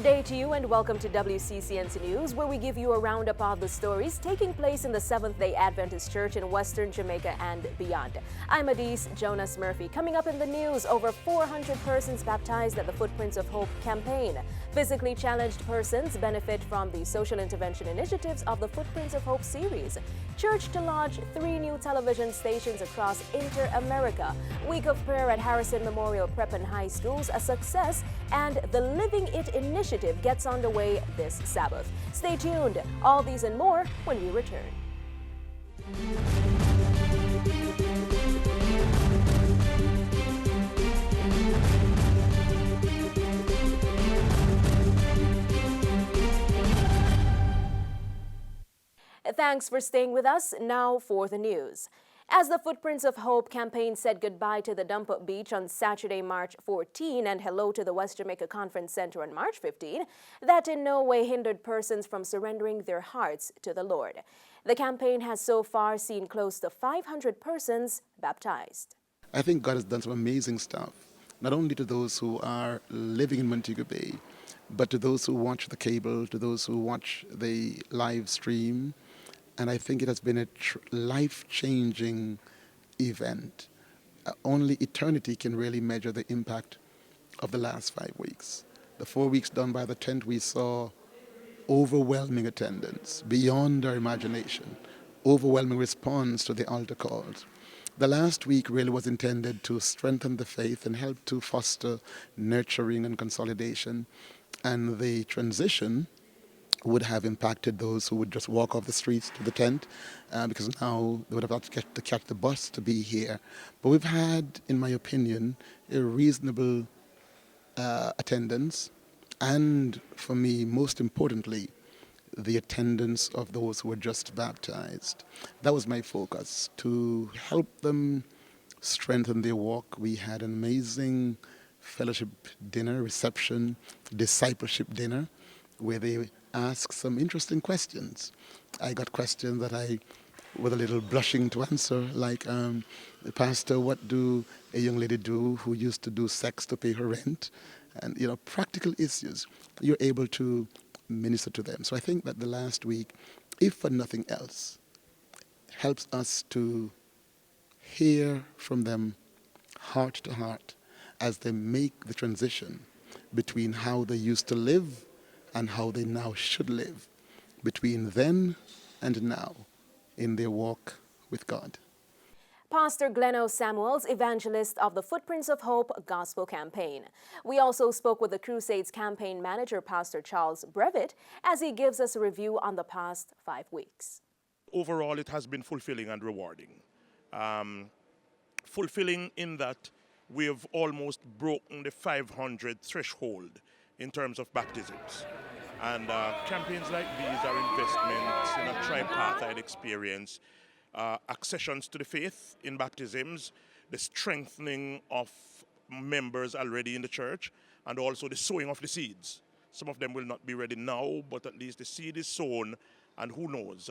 day to you and welcome to WCCN's News, where we give you a roundup of the stories taking place in the Seventh-day Adventist Church in Western Jamaica and beyond. I'm Adise Jonas Murphy. Coming up in the news, over 400 persons baptized at the Footprints of Hope campaign. Physically challenged persons benefit from the social intervention initiatives of the Footprints of Hope series. Church to launch 3 new television stations across Inter-America. Week of prayer at Harrison Memorial Prep and High Schools a success, and the Living It initiative gets underway this Sabbath. Stay tuned. All these and more when we return. Thanks for staying with us. Now for the news. As the Footprints of Hope campaign said goodbye to the Dump Up Beach on Saturday, March 14 and hello to the West Jamaica Conference Center on March 15, that in no way hindered persons from surrendering their hearts to the Lord. The campaign has so far seen close to 500 persons baptized. I think God has done some amazing stuff, not only to those who are living in Montego Bay, but to those who watch the cable, to those who watch the live stream. And I think it has been a life-changing event. Only eternity can really measure the impact of the last 5 weeks. The 4 weeks done by the tent, we saw overwhelming attendance, beyond our imagination, overwhelming response to the altar calls. The last week really was intended to strengthen the faith and help to foster nurturing and consolidation. And the transition would have impacted those who would just walk off the streets to the tent because now they would have to catch the bus to be here. But we've had, in my opinion, a reasonable attendance, and for me, most importantly, the attendance of those who were just baptized. That was my focus, to help them strengthen their walk. We had an amazing fellowship dinner, reception, discipleship dinner, where they asked some interesting questions. I got questions that I was a little blushing to answer, like, Pastor, what do a young lady do who used to do sex to pay her rent? And, practical issues. You're able to minister to them. So I think that the last week, if for nothing else, helps us to hear from them heart to heart as they make the transition between how they used to live and how they now should live, between then and now in their walk with God. Pastor Gleno Samuels, evangelist of the Footprints of Hope Gospel Campaign. We also spoke with the Crusades campaign manager, Pastor Charles Brevitt, as he gives us a review on the past 5 weeks. Overall, it has been fulfilling and rewarding. Fulfilling in that we have almost broken the 500 threshold in terms of baptisms. And campaigns like these are investments in a tripartite experience, accessions to the faith in baptisms, the strengthening of members already in the church, and also the sowing of the seeds. Some of them will not be ready now, but at least the seed is sown, and who knows,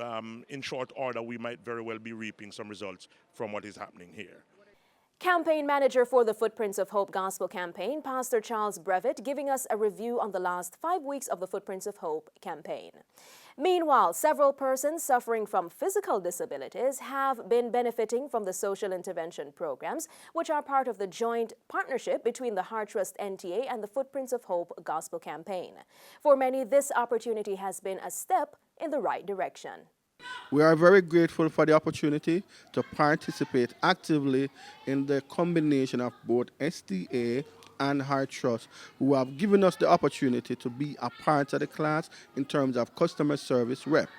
in short order we might very well be reaping some results from what is happening here. Campaign manager for the Footprints of Hope Gospel Campaign, Pastor Charles Brevitt, giving us a review on the last 5 weeks of the Footprints of Hope campaign. Meanwhile, several persons suffering from physical disabilities have been benefiting from the social intervention programs, which are part of the joint partnership between the Heart Trust NTA and the Footprints of Hope Gospel Campaign. For many, this opportunity has been a step in the right direction. We are very grateful for the opportunity to participate actively in the combination of both STA and Heart Trust, who have given us the opportunity to be a part of the class in terms of customer service rep.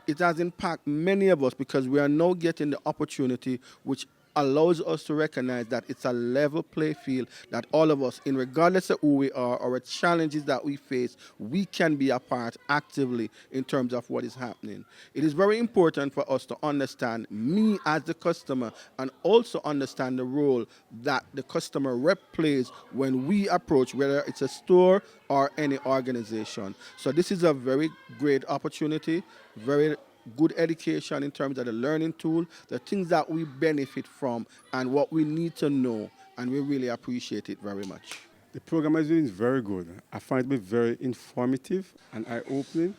It has impacted many of us because we are now getting the opportunity which allows us to recognize that it's a level play field, that all of us, in regardless of who we are or challenges that we face, we can be a part actively in terms of what is happening. It is very important for us to understand me as the customer and also understand the role that the customer rep plays when we approach, whether it's a store or any organization. So this is a very great opportunity, very good education in terms of the learning tool, the things that we benefit from and what we need to know, and we really appreciate it very much. The program has been very good. I find it to be very informative and eye-opening.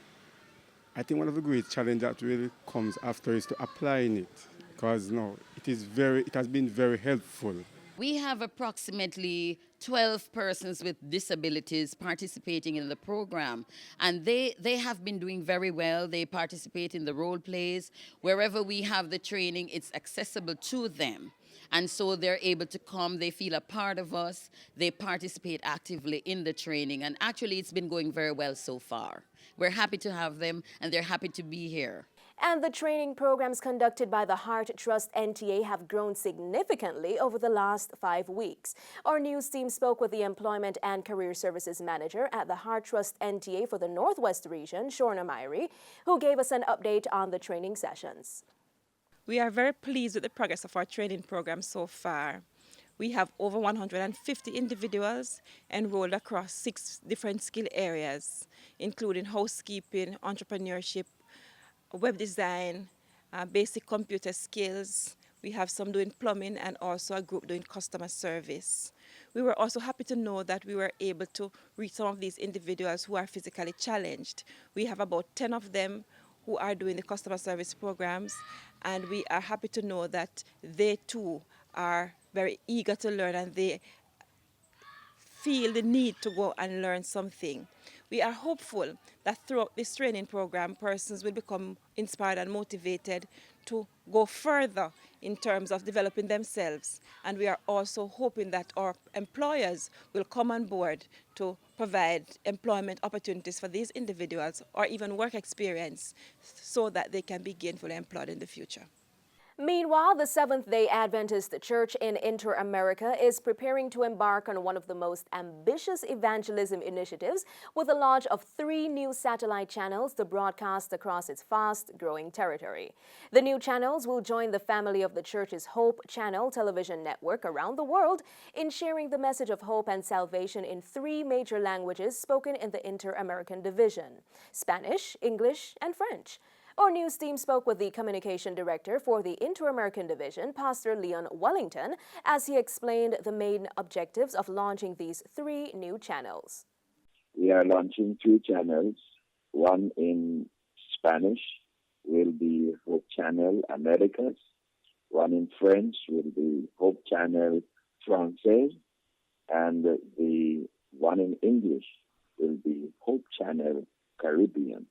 I think one of the great challenges that really comes after is to applying it, because no, it has been very helpful. We have approximately 12 persons with disabilities participating in the program, and they have been doing very well. They participate in the role plays. Wherever we have the training, it's accessible to them. And so they're able to come, they feel a part of us, they participate actively in the training, and actually it's been going very well so far. We're happy to have them, and they're happy to be here. And the training programs conducted by the Heart Trust NTA have grown significantly over the last 5 weeks. Our news team spoke with the Employment and Career Services Manager at the Heart Trust NTA for the Northwest region, Shorna Myrie, who gave us an update on the training sessions. We are very pleased with the progress of our training program so far. We have over 150 individuals enrolled across 6 different skill areas, including housekeeping, entrepreneurship, web design, basic computer skills. We have some doing plumbing and also a group doing customer service. We were also happy to know that we were able to reach some of these individuals who are physically challenged. We have about 10 of them who are doing the customer service programs, and we are happy to know that they too are very eager to learn and they feel the need to go and learn something. We are hopeful that throughout this training program, persons will become inspired and motivated to go further in terms of developing themselves. And we are also hoping that our employers will come on board to provide employment opportunities for these individuals or even work experience so that they can be gainfully employed in the future. Meanwhile, the Seventh-day Adventist Church in Inter-America is preparing to embark on one of the most ambitious evangelism initiatives with the launch of 3 new satellite channels to broadcast across its fast-growing territory. The new channels will join the family of the church's Hope Channel television network around the world in sharing the message of hope and salvation in 3 major languages spoken in the Inter-American division: Spanish, English, and French. Our news team spoke with the communication director for the Inter-American Division, Pastor Leon Wellington, as he explained the main objectives of launching these 3 new channels. We are launching 2 channels. One in Spanish will be Hope Channel Americas. One in French will be Hope Channel Francais. And the one in English will be Hope Channel Caribbean.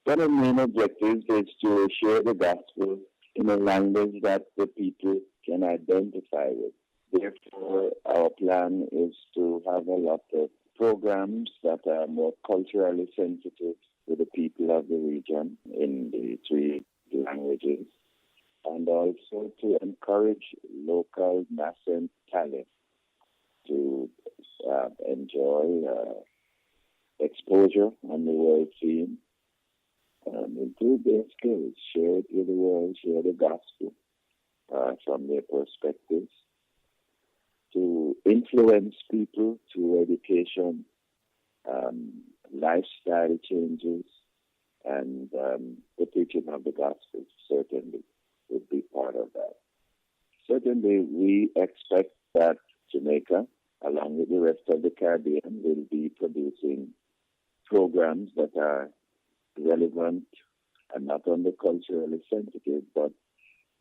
One of the main objectives is to share the gospel in a language that the people can identify with. Therefore, our plan is to have a lot of programs that are more culturally sensitive to the people of the region in the 3 languages, and also to encourage local nascent talent to enjoy exposure on the world scene. Improve their skills, share it with the world, share the gospel from their perspectives, to influence people through education, lifestyle changes, and the preaching of the gospel certainly would be part of that. Certainly, we expect that Jamaica, along with the rest of the Caribbean, will be producing programs that are relevant and not only culturally sensitive, but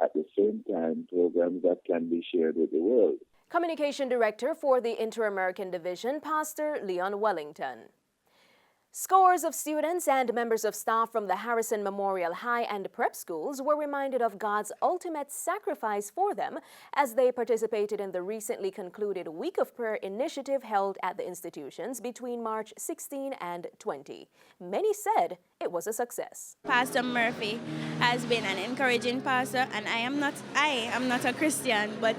at the same time programs that can be shared with the world. Communication Director for the Inter-American Division, Pastor Leon Wellington. Scores of students and members of staff from the Harrison Memorial High and Prep schools were reminded of God's ultimate sacrifice for them as they participated in the recently concluded Week of Prayer initiative held at the institutions between March 16 and 20. Many said it was a success. Pastor Murphy has been an encouraging pastor, and I am not a Christian, but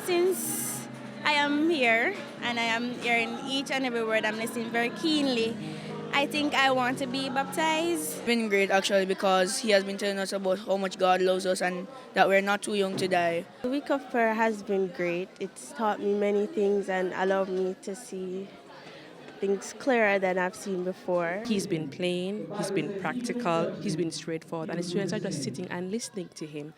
since I am here and I am hearing each and every word, I'm listening very keenly. I think I want to be baptized. It's been great actually, because he has been telling us about how much God loves us and that we're not too young to die. The Week of Prayer has been great. It's taught me many things and allowed me to see things clearer than I've seen before. He's been plain, he's been practical, he's been straightforward, and the students are just sitting and listening to him.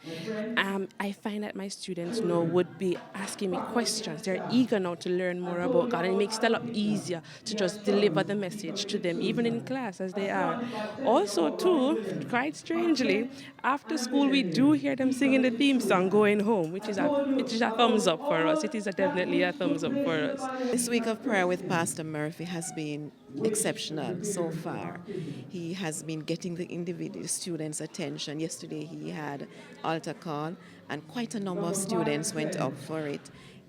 I find that my students now would be asking me questions. They're eager now to learn more about God, and it makes it a lot easier to just deliver the message to them, even in class as they are. Also, too, quite strangely, after school we do hear them singing the theme song going home, which is a thumbs up for us. It is definitely a thumbs up for us. This week of prayer with Pastor Murphy has been exceptional so far. He has been getting the individual students' attention. Yesterday he had altar call and quite a number of students went up for it.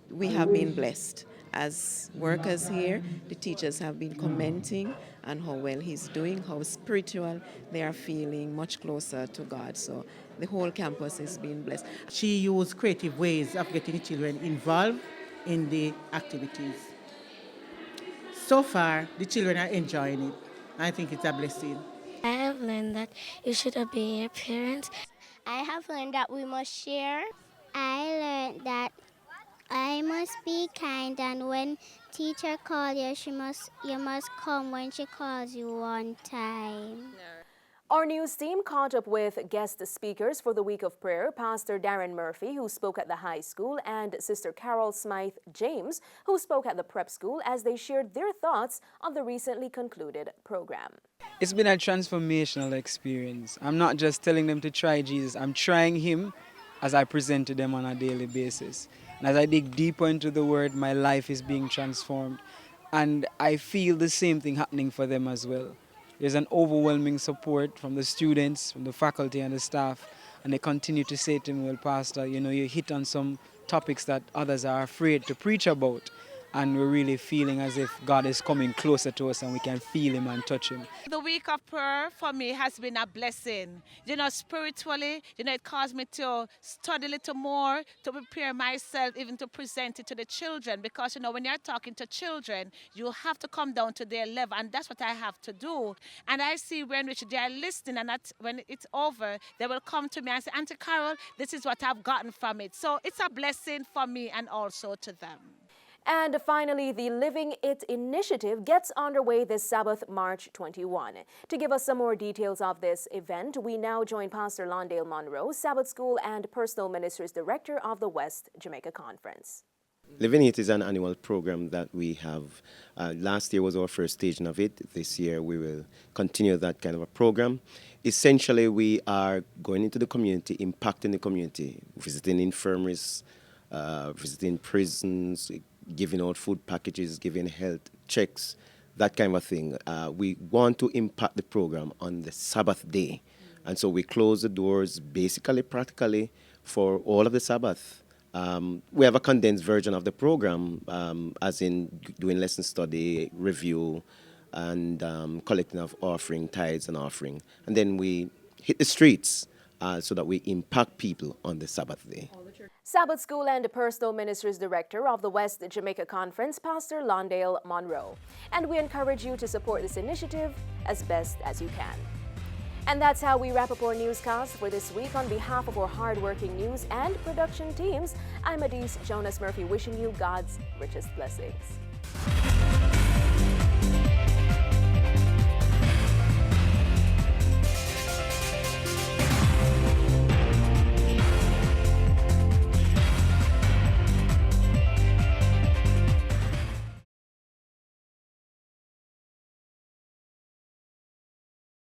We have been blessed. As workers here, the teachers have been commenting on how well he's doing, how spiritual they are feeling, much closer to God. So the whole campus is being blessed. She used creative ways of getting the children involved in the activities. So far, the children are enjoying it. I think it's a blessing. I have learned that you should obey your parents. I have learned that we must share. I learned that I must be kind, and when teacher calls you, you must come when she calls you on time. Our news team caught up with guest speakers for the week of prayer, Pastor Darren Murphy, who spoke at the high school, and Sister Carol Smythe James, who spoke at the prep school, as they shared their thoughts on the recently concluded program. It's been a transformational experience. I'm not just telling them to try Jesus, I'm trying Him as I present to them on a daily basis. And as I dig deeper into the Word, my life is being transformed. And I feel the same thing happening for them as well. There's an overwhelming support from the students, from the faculty and the staff, and they continue to say to me, well, Pastor, you know, you hit on some topics that others are afraid to preach about, and we're really feeling as if God is coming closer to us and we can feel Him and touch Him. The week of prayer for me has been a blessing. You know, spiritually, it caused me to study a little more, to prepare myself, even to present it to the children. Because, when you're talking to children, you have to come down to their level, and that's what I have to do. And I see when which they are listening, and when it's over, they will come to me and say, Auntie Carol, this is what I've gotten from it. So it's a blessing for me and also to them. And finally, the Living It initiative gets underway this Sabbath, March 21. To give us some more details of this event, we now join Pastor Londale Monroe, Sabbath School and Personal Ministries Director of the West Jamaica Conference. Living It is an annual program that we have. Last year was our first staging of it. This year we will continue that kind of a program. Essentially, we are going into the community, impacting the community, visiting infirmaries, visiting prisons, giving out food packages, giving health checks, that kind of thing. We want to impact the program on the Sabbath day. And so we close the doors basically, practically, for all of the Sabbath. We have a condensed version of the program, as in doing lesson study, review, and collecting of offering, tithes and offering. And then we hit the streets so that we impact people on the Sabbath day. Sabbath School and Personal Ministries Director of the West Jamaica Conference, Pastor Londale Monroe. And we encourage you to support this initiative as best as you can. And that's how we wrap up our newscast for this week. On behalf of our hardworking news and production teams, I'm Adise Jonas Murphy, wishing you God's richest blessings.